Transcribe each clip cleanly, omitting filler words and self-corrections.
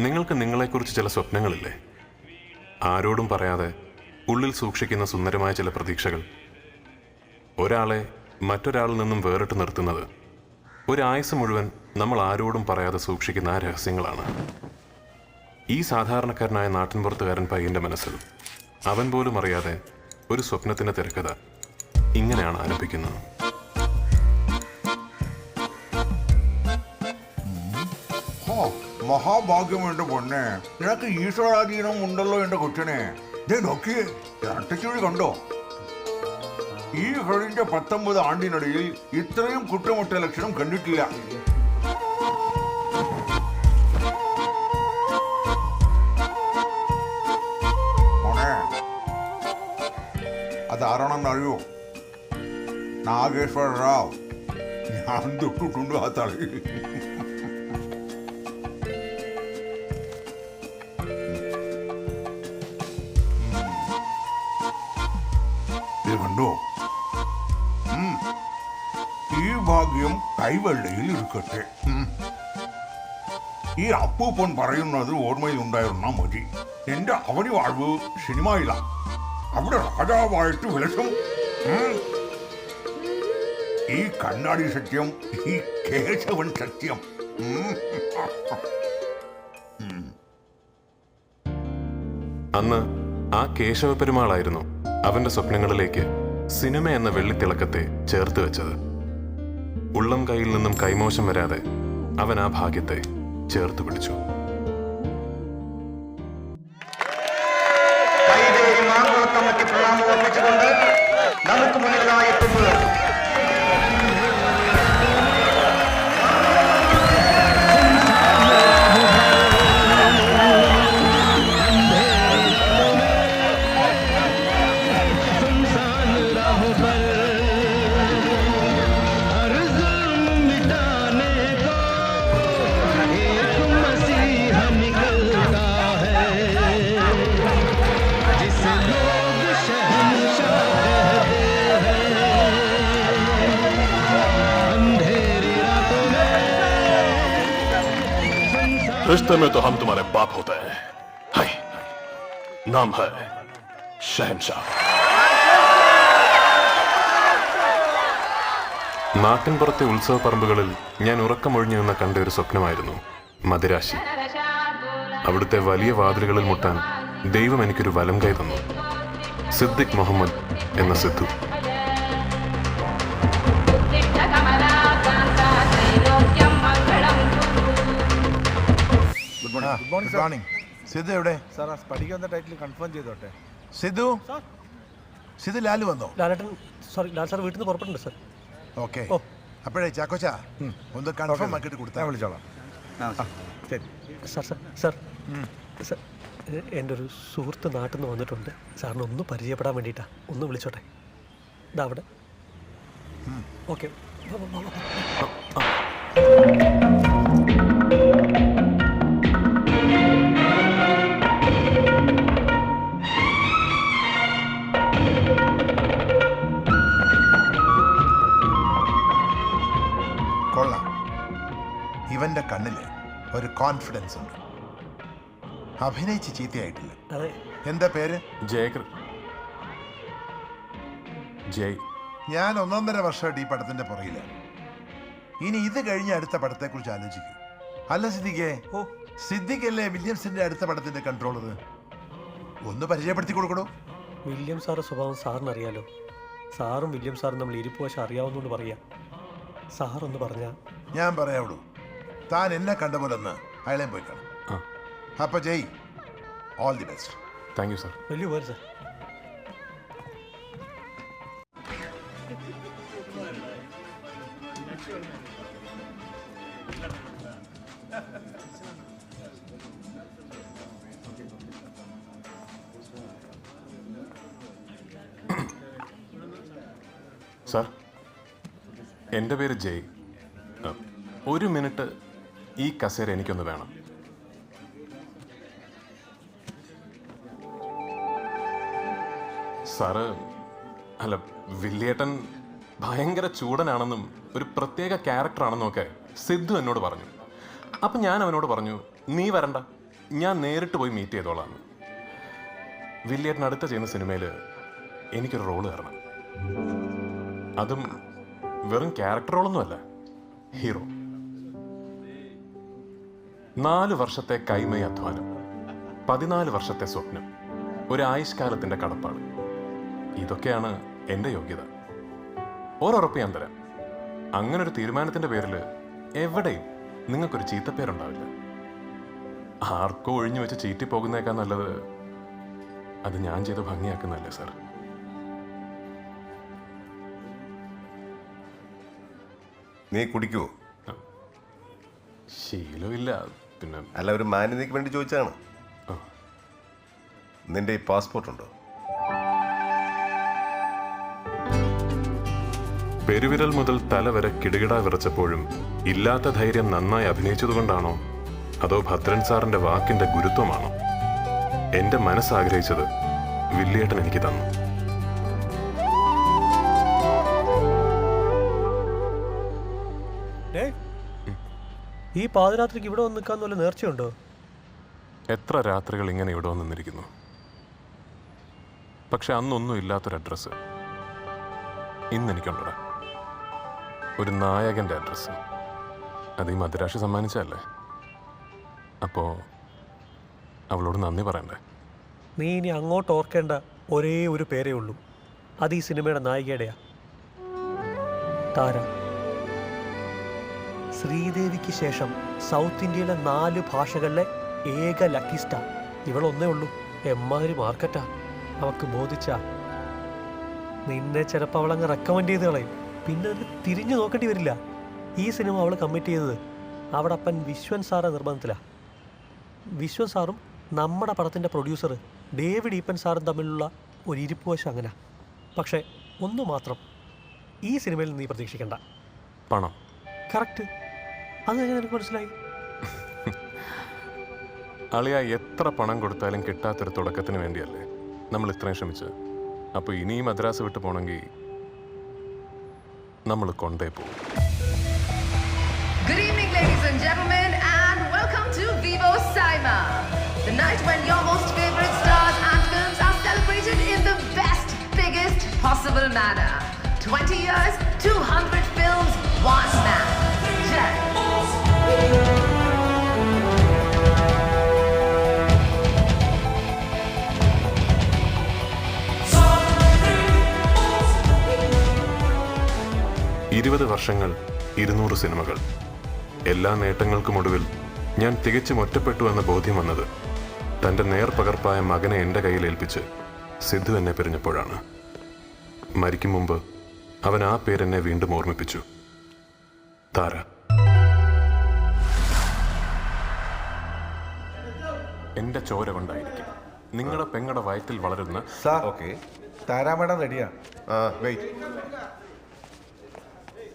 നിങ്ങൾക്ക് നിങ്ങളെക്കുറിച്ച് ചില സ്വപ്നങ്ങളില്ലേ? ആരോടും പറയാതെ ഉള്ളിൽ സൂക്ഷിക്കുന്ന സുന്ദരമായ ചില പ്രതീക്ഷകൾ. ഒരാളെ മറ്റൊരാളിൽ നിന്നും വേറിട്ട് നിർത്തുന്നത് ഒരായുസ് മുഴുവൻ നമ്മൾ ആരോടും പറയാതെ സൂക്ഷിക്കുന്ന ആ രഹസ്യങ്ങളാണ്. ഈ സാധാരണക്കാരനായ നാട്ടിൻപുറത്തുകാരൻ പയ്യൻ്റെ മനസ്സിൽ അവൻ പോലും അറിയാതെ ഒരു സ്വപ്നത്തിൻ്റെ തിരക്കഥ ഇങ്ങനെയാണ് ആരംഭിക്കുന്നത്. മഹാഭാഗ്യം എന്റെ പൊന്നെ, നിനക്ക് ഈശ്വരാധീനം ഉണ്ടല്ലോ എന്റെ കൊച്ചനെ. നോക്കിയേ, അട്ടച്ചുഴി കണ്ടോ? ഈ കഴിഞ്ഞ 19 ആണ്ടിനിടയിൽ ഇത്രയും കുറ്റമൊട്ട ലക്ഷണം കണ്ടിട്ടില്ല. മോനെ, അതാരാണെന്നറിയോ? നാഗേശ്വര റാവ്. ഞാൻ തൊട്ടിട്ടുണ്ട് ആ തളി. കണ്ടോ? ഈ ഭാഗ്യം കൈവെള്ളയിൽ ഇരിക്കട്ടെ. ഈ അപ്പൂപ്പൻ പറയുന്നത് ഓർമ്മയിൽ ഉണ്ടായിരുന്നാ മതി. എന്റെ അവനി വാഴ്വ് സിനിമയില. അവിടെ രാജാവായിട്ട് വിലസും. ഈ കണ്ണാടി സത്യം, ഈ കേശവൻ സത്യം. അന്ന് ആ കേശവ പെരുമാളായിരുന്നു അവന്റെ സ്വപ്നങ്ങളിലേക്ക് സിനിമ എന്ന വെള്ളിത്തിളക്കത്തെ ചേർത്ത് വെച്ചത്. ഉള്ളം കൈയിൽ നിന്നും കൈമോശം വരാതെ അവൻ ആ ഭാഗ്യത്തെ ചേർത്ത് പിടിച്ചു. നമുക്ക് മുന്നിലായി रिश्ते में तो हम तुम्हारे बाप होते हैं। हाय, नाम है शहंशाह। നാട്ടിൻപുറത്തെ ഉത്സവ പറമ്പുകളിൽ ഞാൻ ഉറക്കമൊഴിഞ്ഞു നിന്ന കണ്ട ഒരു സ്വപ്നമായിരുന്നു മദിരാശി. അവിടുത്തെ വലിയ വാതിലുകളിൽ മുട്ടാൻ ദൈവം എനിക്കൊരു വലം കൈ തന്നു. സിദ്ദിഖ് മുഹമ്മദ് എന്ന സിദ്ധു. Good morning. സിദ്ധു എവിടെ? സാർ ആ പഠിക്കുന്ന ടൈറ്റിൽ കൺഫേം ചെയ്തോട്ടെ. സിദ്ധു, സിദ്ധു ലാലു വന്നോ? ലാലേട്ടൻ സോറി ലാൽ സാർ വീട്ടിൽ നിന്ന് പുറപ്പെട്ടുണ്ട് സാർ. ഓക്കെ. അപ്പോഴേ ചാക്കോച്ച ഒന്ന് കൺഫേം ആക്കിയിട്ട് കൊടുത്താൽ വിളിച്ചോളാം. ശരി സാർ. സാർ സാർ സാർ എൻ്റെ ഒരു സുഹൃത്ത് നാട്ടിൽ നിന്ന് വന്നിട്ടുണ്ട്. സാറിന് ഒന്ന് പരിചയപ്പെടാൻ വേണ്ടിയിട്ടാണ്. ഒന്ന് വിളിച്ചോട്ടെ. ഇതാ അവിടെ. ഓക്കെ. കൊള്ളാം. ഇവന്റെ കണ്ണില് ഒരു കോൺഫിഡൻസ് ഉണ്ട്. അഭിനയിച്ച് ചീത്തയായിട്ടില്ല. എന്താ പേര്? ജയ്. ഞാൻ 1.5 വർഷമായിട്ട് ഈ പടത്തിന്റെ പുറകിലാണ്. ഇനി ഇത് കഴിഞ്ഞ അടുത്ത പടത്തെക്കുറിച്ച് ആലോചിക്കും. അല്ല സിദ്ദിഖേ, സിദ്ദിഖല്ലേ വില്യംസിന്റെ അടുത്ത പടത്തിന്റെ കൺട്രോളർ? ഒന്ന് പരിചയപ്പെടുത്തി കൊടുക്കണോ? വില്യം സാറ് സ്വഭാവം സാറിന് അറിയാലോ. സാറും വില്യം സാറും നമ്മൾ ഇരിപ്പ് വശം അറിയാവുന്നതുകൊണ്ട് പറയാം. സാറൊന്ന് പറഞ്ഞാൽ ഞാൻ പറയാവുള്ളൂ. താൻ എന്നെ കണ്ട പോലെ ഒന്ന് അയാളെയും പോയി കാണും. അപ്പൊ Jai, all the best. Thank you sir. വലിയ ഉപകാരം സാർ. സാർ, എൻ്റെ പേര് ജയ്. 1 മിനിറ്റ് ഈ കസേര എനിക്കൊന്ന് വേണം. സാറ് അല്ല, വില്യേട്ടൻ ഭയങ്കര ചൂടനാണെന്നും ഒരു പ്രത്യേക ക്യാരക്ടറാണെന്നും ഒക്കെ സിദ്ധു എന്നോട് പറഞ്ഞു. അപ്പം ഞാൻ അവനോട് പറഞ്ഞു, നീ വരണ്ട, ഞാൻ നേരിട്ട് പോയി മീറ്റ് ചെയ്തോളാം. വില്യേട്ടൻ അടുത്ത ചെയ്യുന്ന സിനിമയിൽ എനിക്കൊരു റോള് തരണം. അതും വെറും ക്യാരക്ടർ റോളൊന്നുമല്ല, ഹീറോ. 4 വർഷത്തെ കൈമൈ അധ്വാനം, 14 വർഷത്തെ സ്വപ്നം, ഒരു ആയുഷ്കാലത്തിന്റെ കടപ്പാട്, ഇതൊക്കെയാണ് എൻ്റെ യോഗ്യത. ഒരൊറപ്പ് ഞാൻ തരാം, അങ്ങനൊരു തീരുമാനത്തിന്റെ പേരിൽ എവിടെയും നിങ്ങൾക്കൊരു ചീത്തപ്പേരുണ്ടാവില്ല. ആർക്കോ ഒഴിഞ്ഞു വെച്ച് ചീറ്റി പോകുന്നേക്കാൾ നല്ലത് അത് ഞാൻ ചെയ്ത് ഭംഗിയാക്കുന്നല്ലേ സാർ? നീ കുടിക്കുവോ? ശീലമില്ല, പിന്നെ അല്ല, ഒരു മാന്യതയ്ക്ക് വേണ്ടി ചോദിച്ചതാണ്. നിന്റെ ഈ പാസ്പോർട്ട് ഉണ്ടോ? പെരുവിരൽ മുതൽ തല വരെ കിടുകിട വിറച്ചപ്പോഴും ഇല്ലാത്ത ധൈര്യം നന്നായി അഭിനയിച്ചതുകൊണ്ടാണോ അതോ ഭദ്രൻ സാറിന്റെ വാക്കിന്റെ ഗുരുത്വമാണോ? എന്റെ മനസ്സാഗ്രഹിച്ചത് വില്ലിയേട്ടൻ എനിക്ക് തന്നു. ഈ പാതിരാത്രിക്ക് ഇവിടെ വന്ന് നിൽക്കാൻ വല്ല നേർച്ചയുണ്ടോ? എത്ര രാത്രികൾ ഇങ്ങനെ ഇവിടെ വന്നിരിക്കുന്നു. പക്ഷെ അന്നൊന്നും ഇല്ലാത്തൊരു അഡ്രസ്സ് ഇന്നെനിക്കുണ്ടടാ. ഒരു നായകന്റെ അഡ്രസ്സ്. അത് ഈ മദ്രാശി സമ്മാനിച്ചല്ലേ. അപ്പോ അവളോട് നന്ദി പറയണ്ടേ? നീ ഇനി അങ്ങോട്ട് ഓർക്കേണ്ട ഒരേ ഒരു പേരേ ഉള്ളൂ. അത് ഈ സിനിമയുടെ നായികയുടെയാ, താര. ശ്രീദേവിക്ക് ശേഷം സൗത്ത് ഇന്ത്യയിലെ 4 ഭാഷകളിലെ ഏക ലക്കി സ്റ്റാർ ഇവളൊന്നേ ഉള്ളൂ. എമ്മാതിരി മാർക്കറ്റാ. അവൾക്ക് ബോധിച്ച നിന്നെ ചിലപ്പോൾ അവളങ്ങ് റെക്കമെൻഡ് ചെയ്ത് കളയും. പിന്നെ അത് തിരിഞ്ഞു നോക്കേണ്ടി വരില്ല. ഈ സിനിമ അവൾ കമ്മിറ്റ് ചെയ്തത് അവിടെ അപ്പൻ വിശ്വൻ സാറെ നിർബന്ധത്തിലാണ്. വിശ്വൻ സാറും നമ്മുടെ പടത്തിൻ്റെ പ്രൊഡ്യൂസർ ഡേവിഡ് ഈപ്പൻ സാറും തമ്മിലുള്ള ഒരു ഇരിപ്പുവശം അങ്ങനെ. പക്ഷേ ഒന്നു മാത്രം ഈ സിനിമയിൽ നീ പ്രതീക്ഷിക്കണ്ട, പണം. കറക്റ്റ്. അതെങ്ങനെ എനിക്ക് മനസ്സിലായി? അളിയ, എത്ര പണം കൊടുത്താലും കിട്ടാത്തൊരു തുടക്കത്തിന് വേണ്ടിയല്ലേ നമ്മൾ ഇത്രയും ശ്രമിച്ചത്. അപ്പോൾ ഇനി മദ്രാസ് വിട്ട് പോകണമെങ്കിൽ നമ്മൾ കൊണ്ടേ പോകും. Good evening, ladies and gentlemen, and welcome to Vivo Cinema, the night when your most favorite stars and films are celebrated in the best, biggest possible manner. 20 years, 200 films, one man. Jai. 20 വർഷങ്ങൾ, 200 സിനിമകൾ, എല്ലാ നേട്ടങ്ങൾക്കുമൊടുവിൽ ഞാൻ തികച്ചും ഒറ്റപ്പെട്ടു എന്ന ബോധ്യം വന്നത് തൻ്റെ നേർപകർപ്പായ മകനെ എൻ്റെ കയ്യിൽ ഏൽപ്പിച്ച് സിദ്ധു എന്നെ പിരിഞ്ഞപ്പോഴാണ്. മരിക്കും മുമ്പ് അവൻ ആ പേരെന്നെ വീണ്ടും ഓർമ്മിപ്പിച്ചു, താര. എൻ്റെ ചോര കൊണ്ടായിരിക്കും നിങ്ങളുടെ പെങ്ങളുടെ വയറ്റിൽ വളരുന്ന ഓക്കെ, താരാമേടം റെഡിയാ. വെയിറ്റ്.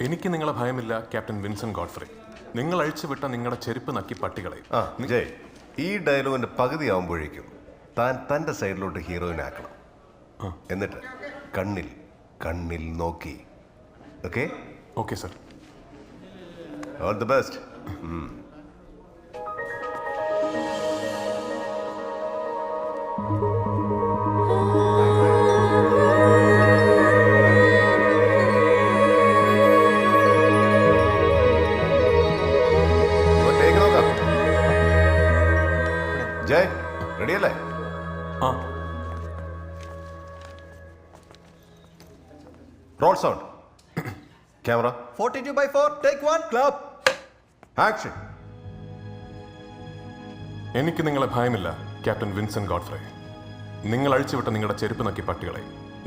എനിക്ക് നിങ്ങളെ ഭയമില്ല ക്യാപ്റ്റൻ വിൻസെന്റ് ഗോഡ്ഫ്രേ. നിങ്ങൾ അഴിച്ചുവിട്ട നിങ്ങളുടെ ചെരുപ്പ് നക്കി പട്ടികളെ. ജയ്, ഈ ഡയലോഗിന്റെ പകുതി ആവുമ്പോഴേക്കും താൻ തന്റെ സൈഡിലോട്ട് ഹീറോയിനെ ആക്കണം. എന്നിട്ട് കണ്ണിൽ കണ്ണിൽ നോക്കി. Okay? Okay sir. All the best. Jai, റെഡിയല്ലേ? ആ. Roll sound. Camera 42/4, take 1, clap. Action. എനിക്ക് നിങ്ങളെ ഭയമില്ല ക്യാപ്റ്റൻ വിൻസെന്റ് ഗോഡ്ഫ്രേ. നിങ്ങൾ അഴിച്ചുവിട്ട നിങ്ങളുടെ ചെരുപ്പ് നക്കി പട്ടികളെ.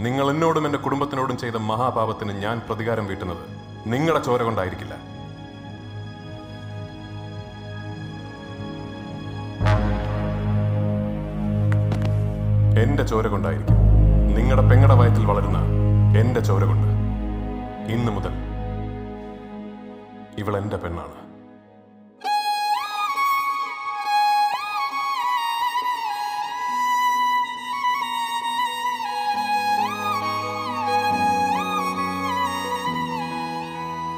നിങ്ങൾ എന്നോടും എൻ്റെ കുടുംബത്തിനോടും ചെയ്ത മഹാപാപത്തിന് ഞാൻ പ്രതികാരം വീട്ടുന്നത് നിങ്ങളുടെ ചോര കൊണ്ടായിരിക്കില്ല. എന്റെ ചോര കൊണ്ടായിരിക്കും. നിങ്ങളുടെ പെങ്ങളുടെ വയറ്റിൽ വളരുന്ന എന്റെ ചോര കൊണ്ട്. ഇന്നു മുതൽ ഇവൾ എന്റെ പെണ്ണാണ്.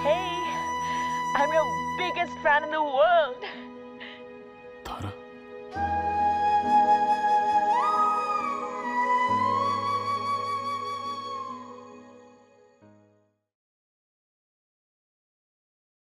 Hey, I'm your biggest fan in the world.